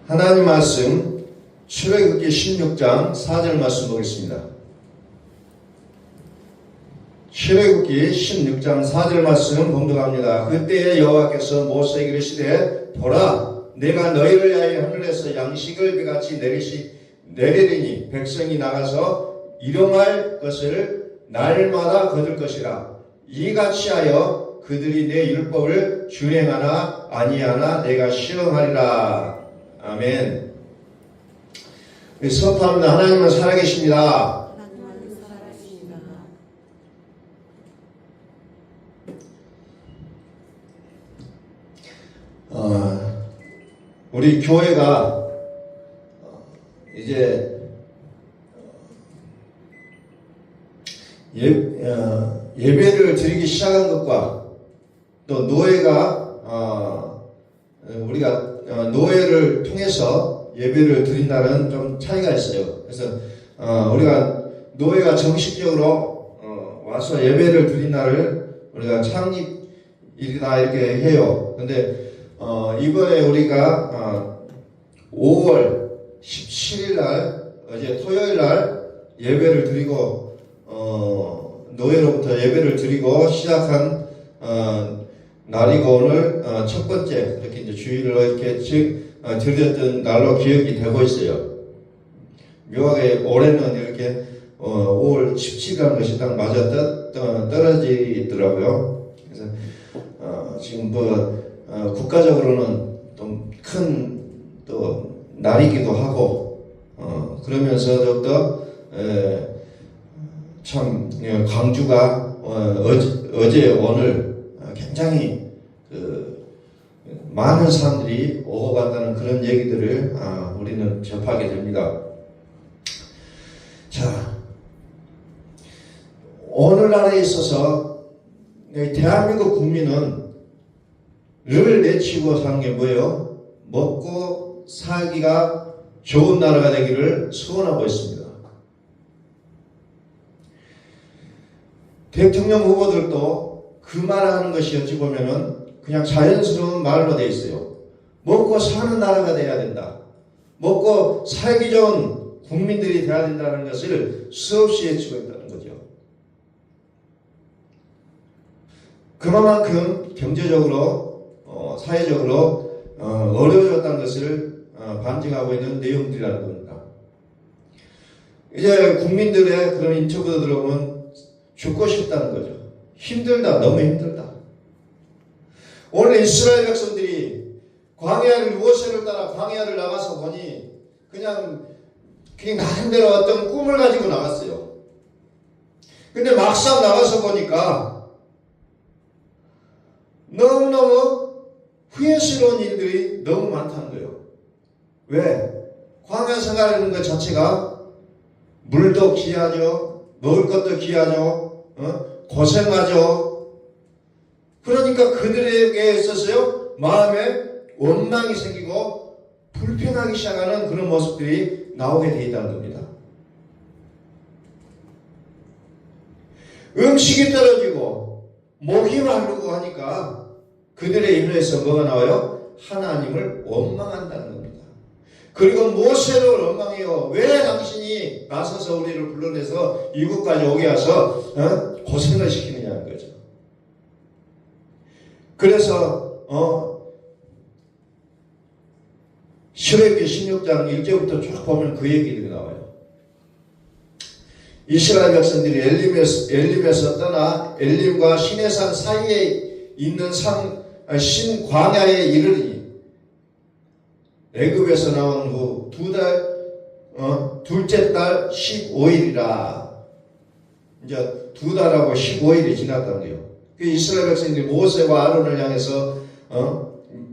하나님 말씀 출애굽기 16장 4절 말씀 보겠습니다. 출애굽기 16장 4절 말씀 봉독합니다. 그때에 여호와께서 모세에게 이르시되 보라 내가 너희를 위하여 하늘에서 양식을 비같이 내리리니 백성이 나가서 일용할 것을 날마다 거둘 것이라. 이같이 하여 그들이 내 율법을 준행하나 아니하나 내가 시험하리라. 아멘. 선포합니다. 하나님은 살아계십니다. 우리 교회가 이제 예배를 드리기 시작한 것과 또 노예가 우리가 노예를 통해서 예배를 드린다는 좀 차이가 있어요. 그래서 우리가 노예가 정식적으로 와서 예배를 드린 날을 우리가 창립일이다 이렇게 해요. 근데 이번에 우리가 5월 17일 날 어제 토요일 날 예배를 드리고 노예로부터 예배를 드리고 시작한 날이고 오늘 첫 번째 이렇게 이제 주일을 이렇게 드렸던 날로 기억이 되고 있어요. 묘하게 올해는 이렇게 5월 17일이라는 것이 딱 맞아 떨어지더라고요. 그래서 지금 국가적으로는 좀 큰 또 날이기도 하고 그러면서 더욱더 참 광주가 어제 오늘 굉장히 많은 사람들이 오고 간다는 그런 얘기들을 우리는 접하게 됩니다. 자, 오늘날에 있어서 대한민국 국민은 늘 내치고 사는 게 뭐예요? 먹고 살기가 좋은 나라가 되기를 소원하고 있습니다. 대통령 후보들도 그 말하는 것이 어찌 보면은 그냥 자연스러운 말로 되어 있어요. 먹고 사는 나라가 돼야 된다. 먹고 살기 좋은 국민들이 돼야 된다는 것을 수없이 외치고 있다는 거죠. 그만큼 경제적으로 사회적으로 어려워졌다는 것을 반증하고 있는 내용들이라는 겁니다. 이제 국민들의 그런 인터뷰도 들어보면 죽고 싶다는 거죠. 힘들다, 너무 힘들다. 오늘 이스라엘 백성들이 광야를 모세를 따라 광야를 나가서 보니 그냥 나름대로 어떤 꿈을 가지고 나갔어요. 근데 막상 나가서 보니까 너무너무 후회스러운 일들이 너무 많다는 거예요. 왜? 광야 생활하는 것 자체가 물도 귀하죠. 먹을 것도 귀하죠. 고생하죠. 그러니까 그들에게 있어서요 마음에 원망이 생기고 불평하기 시작하는 그런 모습들이 나오게 되어 있다는 겁니다. 음식이 떨어지고 목이 마르고 하니까 그들의 입에서 뭐가 나와요? 하나님을 원망한다는 겁니다. 그리고 모세를 원망해요. 왜 당신이 나서서 우리를 불러내서 이곳까지 오게 해서 고생을 시키느냐는 거죠. 그래서 출애굽기 16장 1절부터 쭉 보면 그 얘기들이 나와요. 이스라엘 백성들이 엘림에서 떠나 엘림과 시내산 사이에 있는 신광야에 이르니 애굽에서 나온 후 둘째 달 15일이라. 이제 2달하고 15일이 지났다는 거예요. 그 이스라엘 백성들이 모세와 아론을 향해서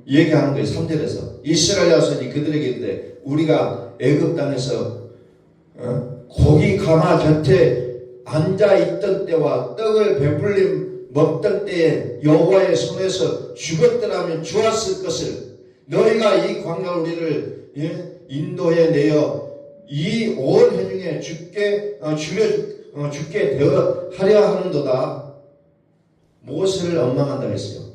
얘기하는 거예요. 3절에서 이스라엘 자손이 그들에게 이르되 우리가 애굽 땅에서 고기 가마 곁에 앉아 있던 때와 떡을 배불리 먹던 때에 여호와의 손에서 죽었더라면 좋았을 것을 너희가 이 광야 우리를 인도해 내어 이 온 회중에 죽게 되어 하려 하는도다. 모세를 원망한다고 했어요.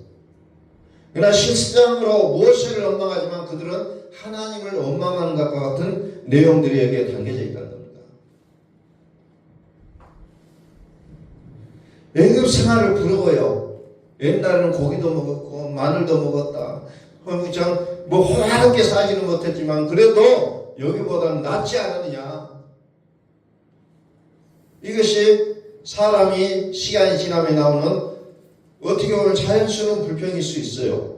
그러나 실질적으로 모세를 원망하지만 그들은 하나님을 원망하는 것과 같은 내용들이 여기에 담겨져 있다는 겁니다. 애굽 생활을 부러워요. 옛날에는 고기도 먹었고 마늘도 먹었다. 그냥 뭐 호화롭게 살지는 못했지만 그래도 여기보다는 낫지 않느냐. 이것이 사람이 시간이 지나면 나오는 어떻게 보면 자연스러운 불평일 수 있어요.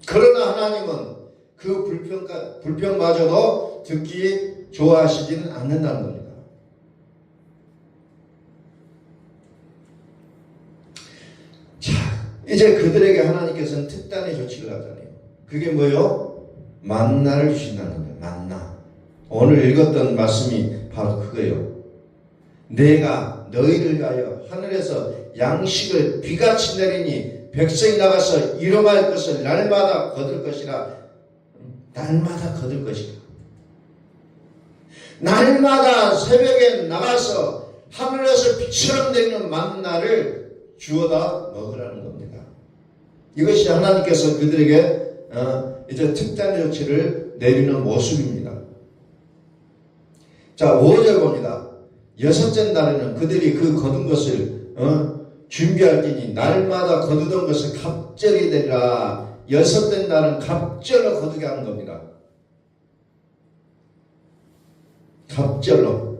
그러나 하나님은 그 불평마저도 듣기 좋아하시지는 않는다는 겁니다. 자, 이제 그들에게 하나님께서는 특단의 조치를 하잖아요. 그게 뭐요? 만나를 주신다는 거예요. 만나. 오늘 읽었던 말씀이 바로 그거예요. 내가 너희를 위하여 하늘에서 양식을 비같이 내리니 백성이 나가서 일용할 것을 날마다 거둘 것이라. 날마다 거둘 것이라. 날마다 새벽에 나가서 하늘에서 빛처럼 내리는 만나를 주워다 먹으라는 겁니다. 이것이 하나님께서 그들에게 이제 특단의 조치를 내리는 모습입니다. 자, 5절 봅니다. 여섯째 날에는 그들이 그 거둔 것을 준비할 때니 날마다 거두던 것을 갑절이 되리라. 여섯째 날은 갑절로 거두게 하는 겁니다. 갑절로.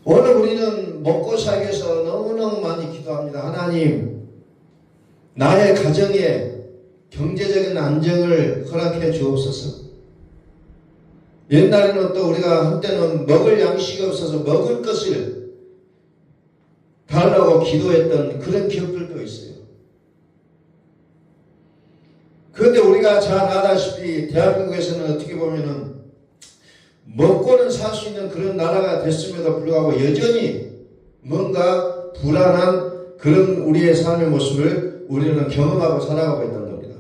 오늘 우리는 먹고 살기 위해서 너무너무 많이 기도합니다. 하나님, 나의 가정에 경제적인 안정을 허락해 주옵소서. 옛날에는 또 우리가 한때는 먹을 양식이 없어서 먹을 것을 달라고 기도했던 그런 기억들도 있어요. 그런데 우리가 잘 아다시피 대한민국에서는 어떻게 보면은 먹고는 살 수 있는 그런 나라가 됐음에도 불구하고 여전히 뭔가 불안한 그런 우리의 삶의 모습을 우리는 경험하고 살아가고 있다는 겁니다.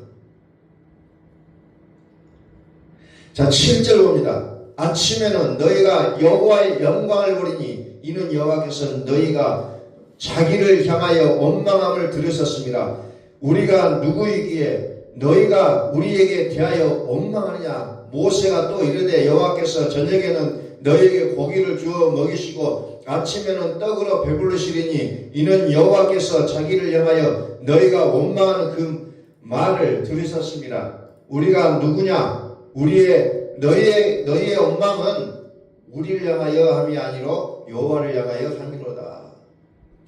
자, 7절 봅니다. 아침에는 너희가 여호와의 영광을 보리니 이는 여호와께서는 너희가 자기를 향하여 원망함을 들으셨습니다. 우리가 누구이기에 너희가 우리에게 대하여 원망하느냐. 모세가 또 이르되 여호와께서 저녁에는 너희에게 고기를 주어 먹이시고 아침에는 떡으로 배부르시리니 이는 여호와께서 자기를 향하여 너희가 원망하는 그 말을 들으셨습니다. 우리가 누구냐? 너희의 원망은 우리를 향하여 함이 아니로 여호와를 향하여 함이로다.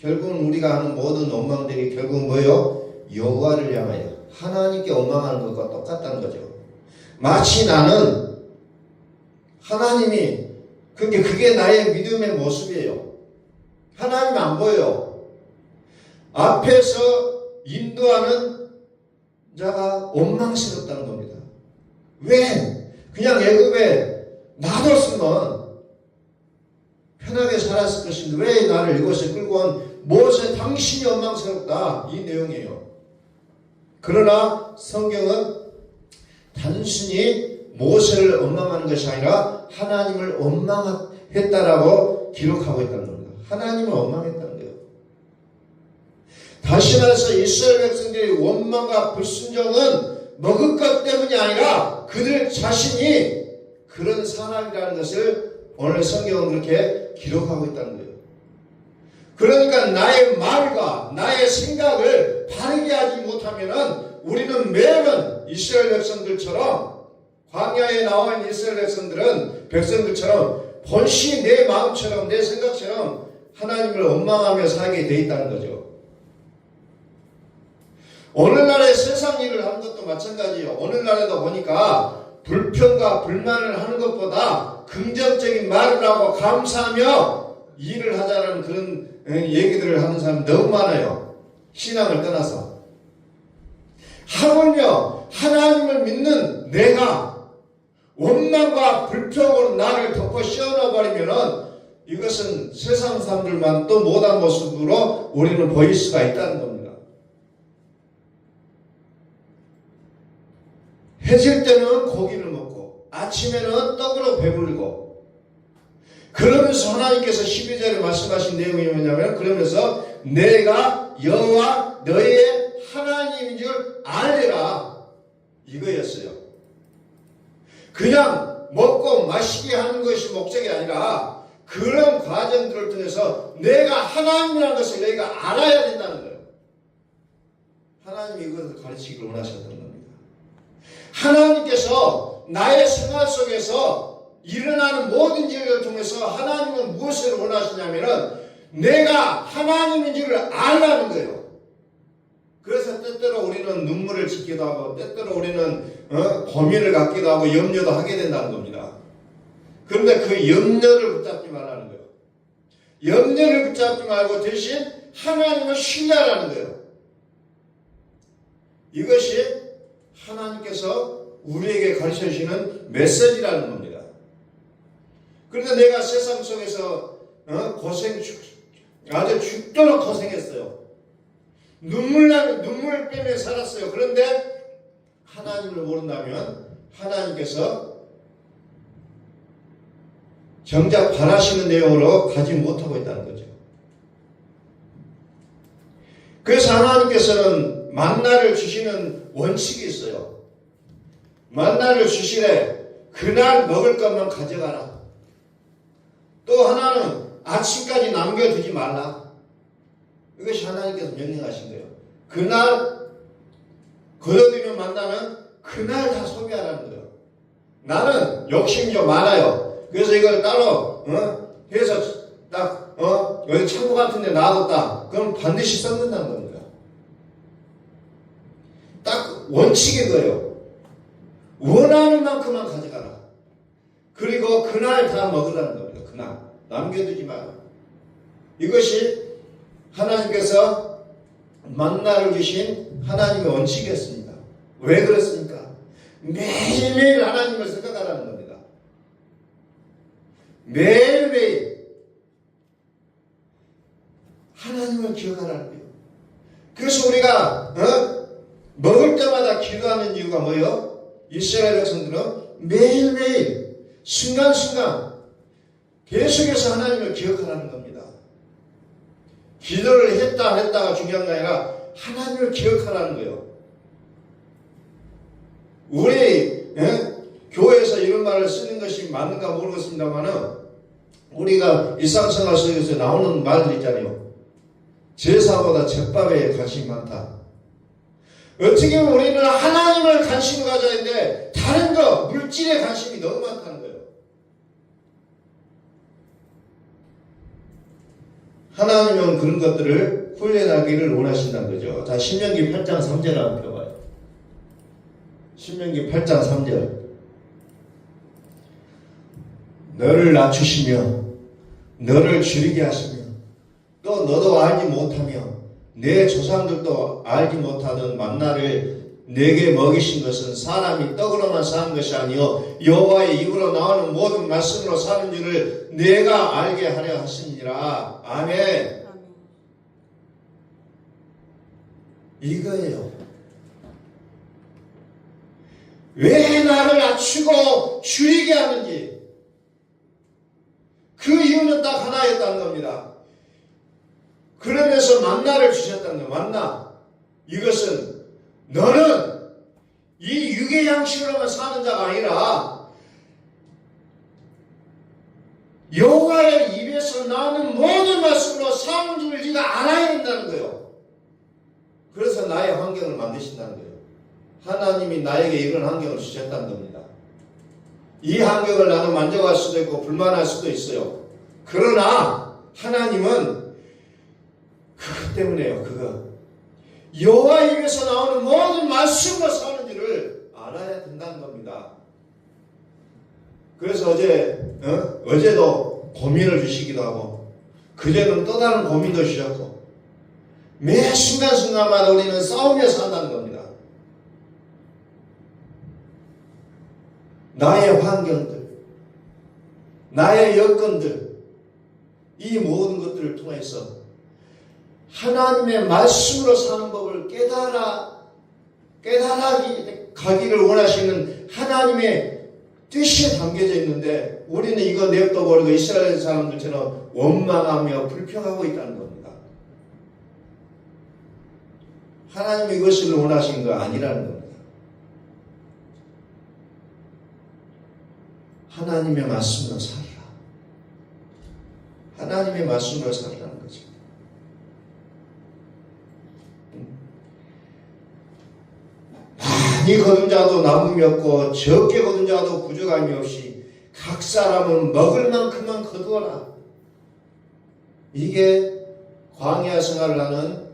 결국은 우리가 하는 모든 원망들이 결국은 뭐예요? 여호와를 향하여 하나님께 원망하는 것과 똑같다는 거죠. 마치 나는 하나님이 그게 나의 믿음의 모습이에요. 하나님 안 보여요. 앞에서 인도하는 자가 원망스럽다는 겁니다. 왜? 그냥 애굽에 놔뒀으면 편하게 살았을 것인데 왜 나를 이곳에 끌고 온 모세 당신이 원망스럽다. 이 내용이에요. 그러나 성경은 단순히 모세를 원망하는 것이 아니라 하나님을 원망했다라고 기록하고 있다는 겁니다. 하나님을 원망했다는 거예요. 다시 말해서 이스라엘 백성들의 원망과 불순종은 먹을 것 때문이 아니라 그들 자신이 그런 사람이라는 것을 오늘 성경은 그렇게 기록하고 있다는 거예요. 그러니까 나의 말과 나의 생각을 바르게 하지 못하면은 우리는 매번 이스라엘 백성들처럼 광야에 나와 있는 이스라엘 백성들처럼 본시 내 마음처럼 내 생각처럼 하나님을 원망하며 살게 돼 있다는 거죠. 오늘날의 세상 일을 하는 것도 마찬가지예요. 오늘날에도 보니까 불평과 불만을 하는 것보다 긍정적인 말을 하고 감사하며 일을 하자는 그런 얘기들을 하는 사람이 너무 많아요. 신앙을 떠나서. 하물며 하나님을 믿는 내가 원망과 불평으로 나를 덮어 씌워놔버리면은 이것은 세상 사람들만 또 못한 모습으로 우리는 보일 수가 있다는 겁니다. 해질 때는 고기를 먹고 아침에는 떡으로 배부르고 그러면서 하나님께서 12절에 말씀하신 내용이 뭐냐면 그러면서 내가 여호와 너희의 하나님인 줄 알리라. 이거였어요. 그냥 먹고 마시게 하는 것이 목적이 아니라 그런 과정들을 통해서 내가 하나님이라는 것을 너희가 알아야 된다는 거예요. 하나님이 이것을 가르치기를 원하셨던 겁니다. 하나님께서 나의 생활 속에서 일어나는 모든 일을 통해서 하나님은 무엇을 원하시냐면은 내가 하나님인지를 알라는 거예요. 그래서 때때로 우리는 눈물을 짓기도 하고 때때로 우리는 고민을 갖기도 하고 염려도 하게 된다는 겁니다. 그런데 그 염려를 붙잡지 말라는 거예요. 염려를 붙잡지 말고 대신 하나님을 신뢰하라는 거예요. 이것이 하나님께서 우리에게 가르쳐 주시는 메시지라는 겁니다. 그런데 내가 세상 속에서 아주 죽도록 고생했어요. 눈물 빼며 살았어요. 그런데 하나님을 모른다면 하나님께서 정작 바라시는 내용으로 가지 못하고 있다는 거죠. 그래서 하나님께서는 만나를 주시는 원칙이 있어요. 만나를 주시래 그날 먹을 것만 가져가라. 또 하나는 아침까지 남겨두지 말라. 이것이 하나님께서 명령하신 거예요. 그날 거둬들이는 만나는 그날 다 소비하라는 거예요. 나는 욕심이 좀 많아요. 그래서 이걸 따로 해서 딱 여기 창고 같은 데 놔뒀다. 그럼 반드시 썩는다는 겁니다. 딱 원칙이 그거예요. 원하는 만큼만 가져가라. 그리고 그날 다 먹으라는 겁니다. 그날 남겨두지 마라. 이것이 하나님께서 만나를 주신 하나님의 원칙이었습니다. 왜 그렇습니까? 매일매일 하나님을 생각하라는 겁니다. 매일매일 하나님을 기억하라는 거예요. 그래서 우리가 먹을 때마다 기도하는 이유가 뭐예요? 이스라엘 백성들은 매일매일 순간순간 계속해서 하나님을 기억하라는 겁니다. 기도를 했다 안 했다가 중요한 게 아니라 하나님을 기억하라는 거예요. 우리 교회에서 이런 말을 쓰는 것이 맞는가 모르겠습니다만은 우리가 일상생활 속에서 나오는 말들 있잖아요. 제사보다 잿밥에 관심이 많다. 어떻게 보면 우리는 하나님을 관심을 가져야 하는데 다른 거 물질에 관심이 너무 많다는 거예요. 하나님은 그런 것들을 훈련하기를 원하신다는 거죠. 자, 신명기 8장 3절 한번 펴봐요. 신명기 8장 3절. 너를 낮추시며 너를 줄이게 하시며 또 너도 알지 못하며 내 조상들도 알지 못하던 만나를 내게 먹이신 것은 사람이 떡으로만 사는 것이 아니요 여호와의 입으로 나오는 모든 말씀으로 사는 줄을 내가 알게 하려 하시니라. 아멘. 이거예요. 왜 나를 낮추고 줄이게 하는지 그 이유는 딱 하나였다는 겁니다. 그러면서 만나를 주셨다는 거예요. 만나. 이것은 너는 이 육의 양식으로만 사는 자가 아니라 여호와의 입에서 나오는 모든 말씀으로 사는 줄을 네가 알아야 된다는 거예요. 그래서 나의 환경을 만드신다는 거예요. 하나님이 나에게 이런 환경을 주셨다는 겁니다. 이 환경을 나는 만족할 수도 있고 불만할 수도 있어요. 그러나 하나님은 그것 때문에요. 그거 여호와 입에서 나오는 모든 말씀으로 사는지를 알아야 된다는 겁니다. 그래서 어제도 고민을 주시기도 하고 그제는 또 다른 고민도 주셨고 매 순간순간마다 우리는 싸우며 산다는 겁니다. 나의 환경들, 나의 여건들, 이 모든 것들을 통해서 하나님의 말씀으로 사는 법을 깨달아가기를 원하시는 하나님의 뜻이 담겨져 있는데 우리는 이거 냅둬버리고 이스라엘 사람들처럼 원망하며 불평하고 있다는 겁니다. 하나님이 이것을 원하신 거 아니라는 겁니다. 하나님의 말씀으로 살라. 하나님의 말씀으로 살라는 거죠. 많이 거둔 자도 남음이 없고 적게 거둔 자도 부족함이 없이 각 사람은 먹을 만큼만 거두어라. 이게 광야 생활을 하는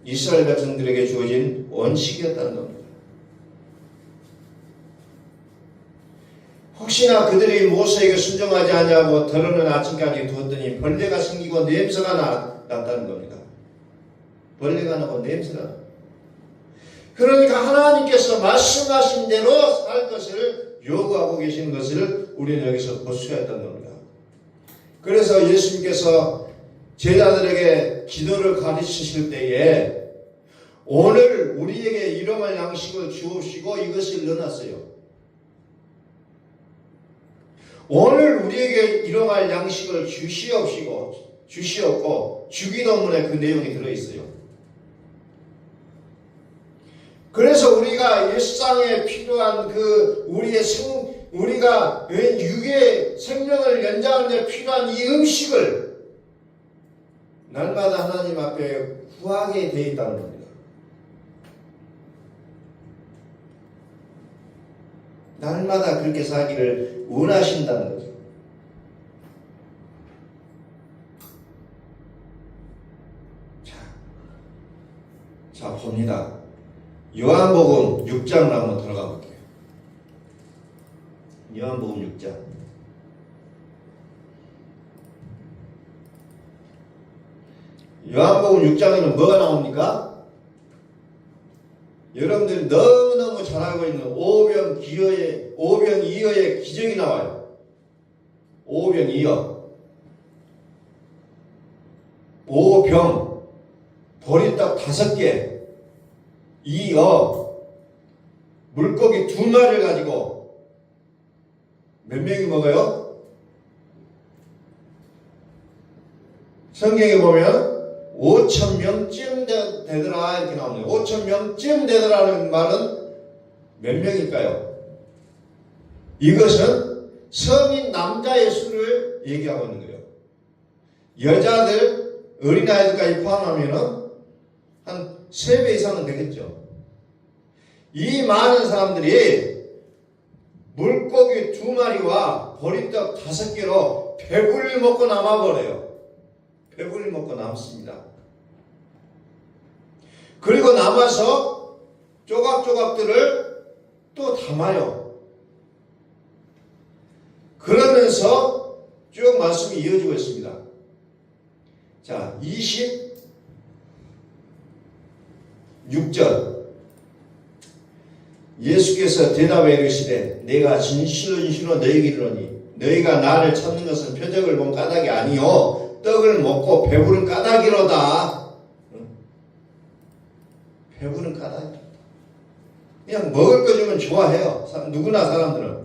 이스라엘 백성들에게 주어진 원칙이었다는 겁니다. 혹시나 그들이 모세에게 순종하지 않냐고 더러는 아침까지 두었더니 벌레가 생기고 냄새가 났다는 겁니다. 벌레가 나고 냄새가 나. 그러니까 하나님께서 말씀하신 대로 살 것을 요구하고 계시는 것을 우리는 여기서 볼 수가 있다는 겁니다. 그래서 예수님께서 제자들에게 기도를 가르치실 때에 오늘 우리에게 일용할 양식을 주옵시고 이것을 넣어놨어요. 오늘 우리에게 일용할 양식을 주시옵고 주기도문에 그 내용이 들어있어요. 그래서 우리가 일상에 필요한 우리가 육의 생명을 연장하는 데 필요한 이 음식을 날마다 하나님 앞에 구하게 되어 있다는 겁니다. 날마다 그렇게 살기를 원하신다는 거죠. 자 봅니다. 요한복음 6장으로 한번 들어가 볼게요. 요한복음 6장. 요한복음 6장에는 뭐가 나옵니까? 여러분들이 너무너무 잘 알고 있는 오병이어의 기적이 나와요. 오병이어. 오병. 보리떡 5개. 이어. 물고기 2마리를 가지고 몇 명이 먹어요? 성경에 보면 5,000명쯤 되더라 이렇게 나오네요. 5,000명쯤 되더라는 말은 몇 명일까요? 이것은 성인 남자의 수를 얘기하고 있는 거예요. 여자들, 어린아이들까지 포함하면 한 3배 이상은 되겠죠. 이 많은 사람들이 물고기 2마리와 보리떡 5개로 배불리 먹고 남아버려요. 배불리 먹고 남습니다. 그리고 남아서 조각조각들을 또 담아요. 그러면서 쭉 말씀이 이어지고 있습니다. 자, 26절. 예수께서 대답해 이르시되 내가 진실로 너희에게 이르노니 너희가 나를 찾는 것은 표적을 본 까닭이 아니요 떡을 먹고 배부른 까닭이로다. 배부른 까닭이로다. 그냥 먹을 거 주면 좋아해요. 누구나 사람들은.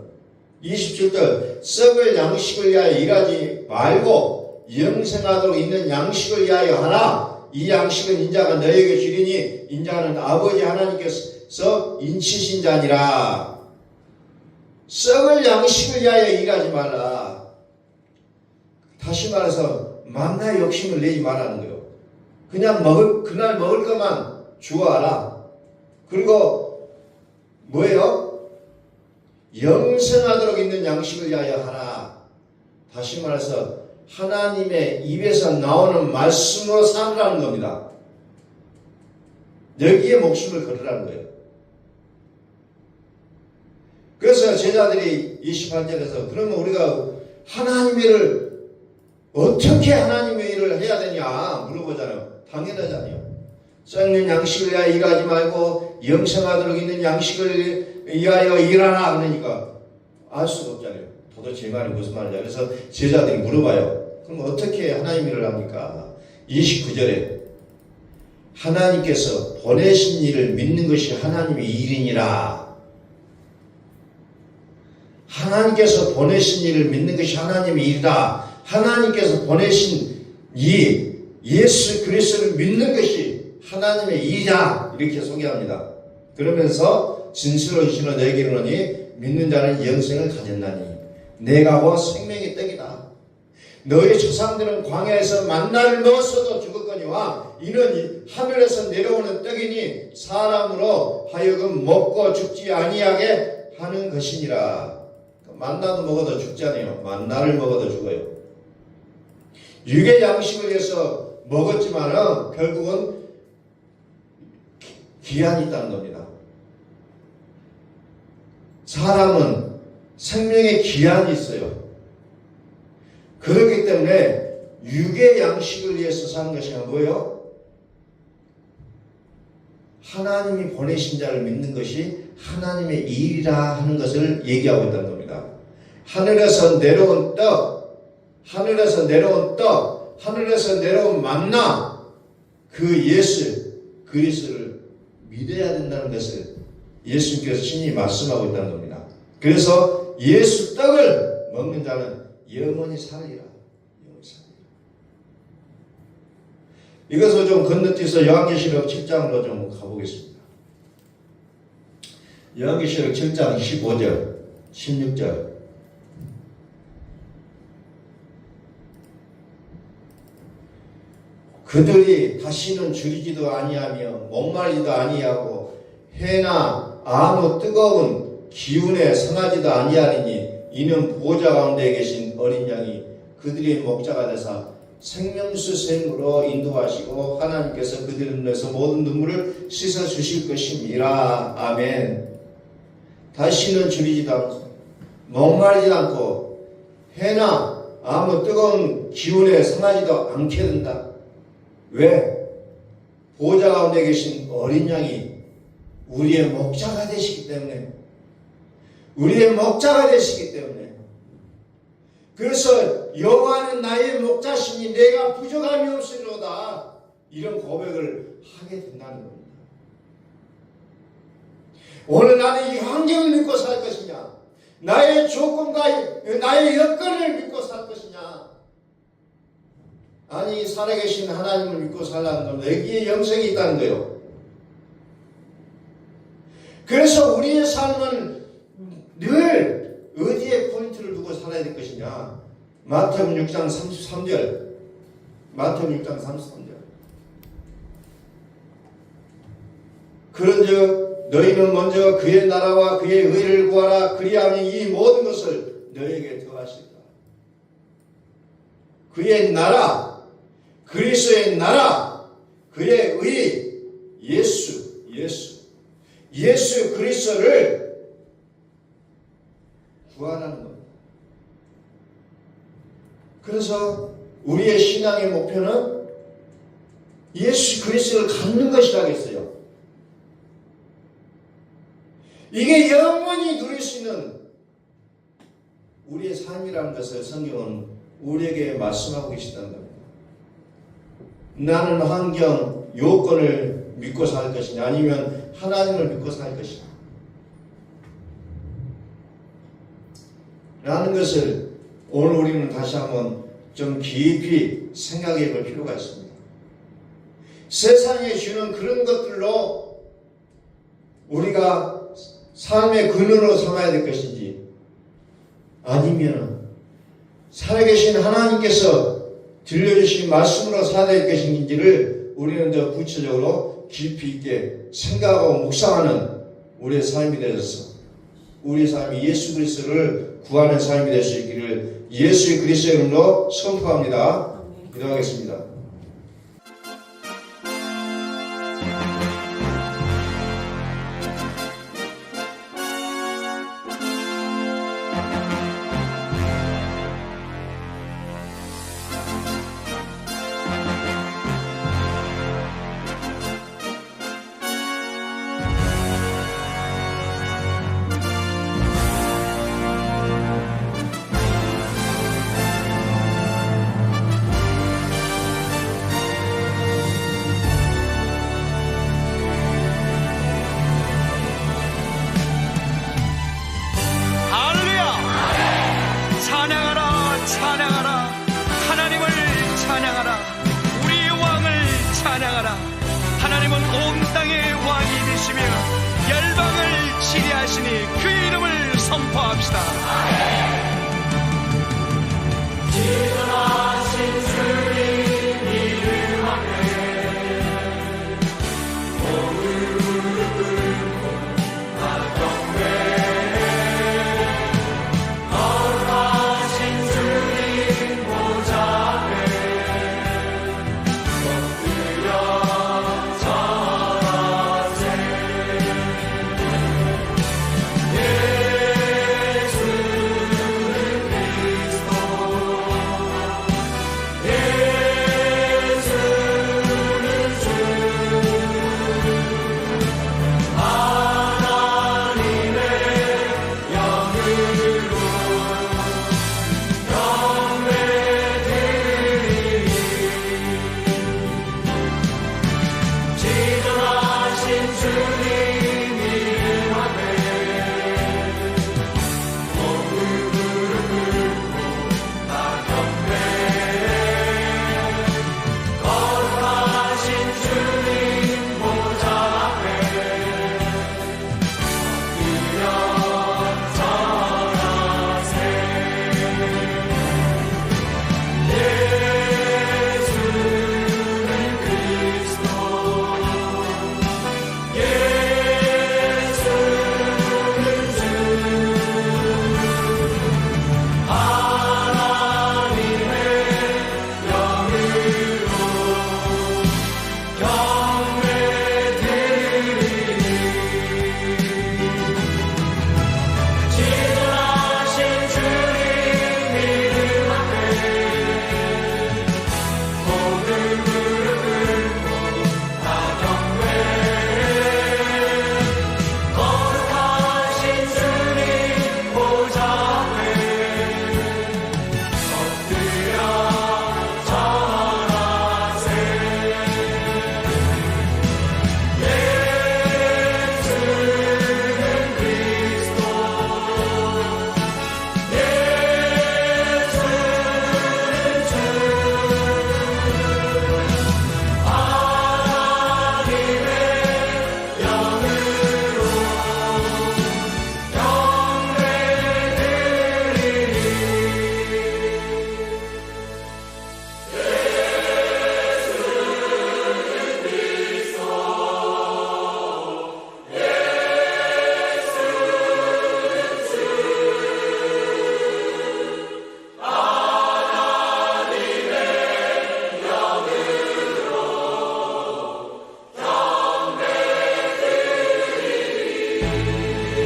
27절. 썩을 양식을 위하여 일하지 말고 영생하도록 있는 양식을 위하여 하나 이 양식은 인자가 너희에게 주리니 인자는 아버지 하나님께서 인치신 자니라. 썩을 양식을 위하여 일하지 말라. 다시 말해서 만나의 욕심을 내지 말라는 거예요. 그냥 그날 먹을 것만 주어라. 그리고 뭐예요? 영생하도록 있는 양식을 위하여 하라. 다시 말해서 하나님의 입에서 나오는 말씀으로 살으라는 겁니다. 여기에 목숨을 걸으라는 거예요. 그래서 제자들이 28절에서 그러면 우리가 하나님의 일을 어떻게 하나님의 일을 해야 되냐 물어보잖아요. 당연하잖아요. 썩는 양식을 위하여 일하지 말고 영생하도록 있는 양식을 위하여 일하라 그러니까 알 수가 없잖아요. 도대체 이 말이 무슨 말이냐. 그래서 제자들이 물어봐요. 그럼 어떻게 하나님 일을 합니까? 29절에 하나님께서 보내신 일을 믿는 것이 하나님의 일이니라. 하나님께서 보내신 일을 믿는 것이 하나님의 일이다. 하나님께서 보내신 이 예수 그리스도를 믿는 것이 하나님의 일이다. 이렇게 소개합니다. 그러면서 진실로 너에게 이르노니 믿는 자는 영생을 가졌나니 내가 곧 생명의 떡이다. 너희 조상들은 광야에서 만나를 먹었어도 죽었거니와 이는 하늘에서 내려오는 떡이니 사람으로 하여금 먹고 죽지 아니하게 하는 것이니라. 만나도 먹어도 죽잖아요. 만나를 먹어도 죽어요. 육의 양식을 위해서 먹었지만은 결국은 기한이 있다는 겁니다. 사람은 생명의 기한이 있어요. 그렇기 때문에 육의 양식을 위해서 사는 것이 뭐예요? 하나님이 보내신 자를 믿는 것이 하나님의 일이라 하는 것을 얘기하고 있다는 겁니다. 하늘에서 내려온 떡, 하늘에서 내려온 떡, 하늘에서 내려온 만나, 그 예수 그리스도를 믿어야 된다는 것을 예수님께서 친히 말씀하고 있다는 겁니다. 그래서 예수 떡을 먹는 자는 영원히 살리라. 영원히 살리라. 이것을 좀 건너뛰어서 요한계시록 7장으로 좀 가보겠습니다. 요한계시록 7장 15절, 16절. 그들이 다시는 줄이지도 아니하며 목마르지도 아니하고 해나 아무 뜨거운 기운에 상하지도 아니하리니 이는 보호자 가운데 계신 어린 양이 그들의 목자가 되사 생명수 샘으로 인도하시고 하나님께서 그들의 눈에서 모든 눈물을 씻어 주실 것입니다. 아멘. 다시는 줄이지도 않고 목마르지도 않고 해나 아무 뜨거운 기운에 상하지도 않게 된다. 왜? 보호자 가운데 계신 어린 양이 우리의 목자가 되시기 때문에, 우리의 목자가 되시기 때문에, 그래서 여호와는 나의 목자시니 내가 부족함이 없으리로다, 이런 고백을 하게 된다는 겁니다. 오늘 나는 이 환경을 믿고 살 것이냐, 나의 조건과 나의 여건을 믿고 살 것이냐, 아니 살아계신 하나님을 믿고 살라는 건 여기에 영생이 있다는 거예요. 그래서 우리의 삶은 늘 어디에 포인트를 두고 살아야 될 것이냐. 마태복음 6장 33절. 마태복음 6장 33절. 그런즉 너희는 먼저 그의 나라와 그의 의를 구하라. 그리하면 이 모든 것을 너희에게 더하시리라. 그의 나라, 그리스도의 나라, 그의 의, 예수 그리스도를 구하라는 겁니다. 그래서 우리의 신앙의 목표는 예수 그리스도를 갖는 것이라고 했어요. 이게 영원히 누릴 수 있는 우리의 삶이라는 것을 성경은 우리에게 말씀하고 계시다는 겁니다. 나는 환경, 요건을 믿고 살 것이냐, 아니면 하나님을 믿고 살 것이냐 라는 것을 오늘 우리는 다시 한번 좀 깊이 생각해 볼 필요가 있습니다. 세상에 주는 그런 것들로 우리가 삶의 근원으로 삼아야 될 것인지, 아니면 살아계신 하나님께서 들려주신 말씀으로 살아야 될 것인지를 우리는 더 구체적으로 깊이 있게 생각하고 묵상하는 우리의 삶이 되어서 우리의 삶이 예수 그리스도를 구하는 삶이 될 수 있기를 예수 그리스도의 이름으로 선포합니다. 기도하겠습니다. 하나님은 온 땅의 왕이 되시며 열방을 치리하시니 그 이름을 선포합시다.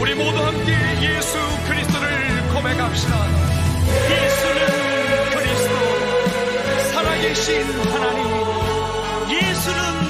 우리 모두 함께 예수 그리스도를 고백합시다. 예수는 그리스도, 살아계신 하나님. 예수는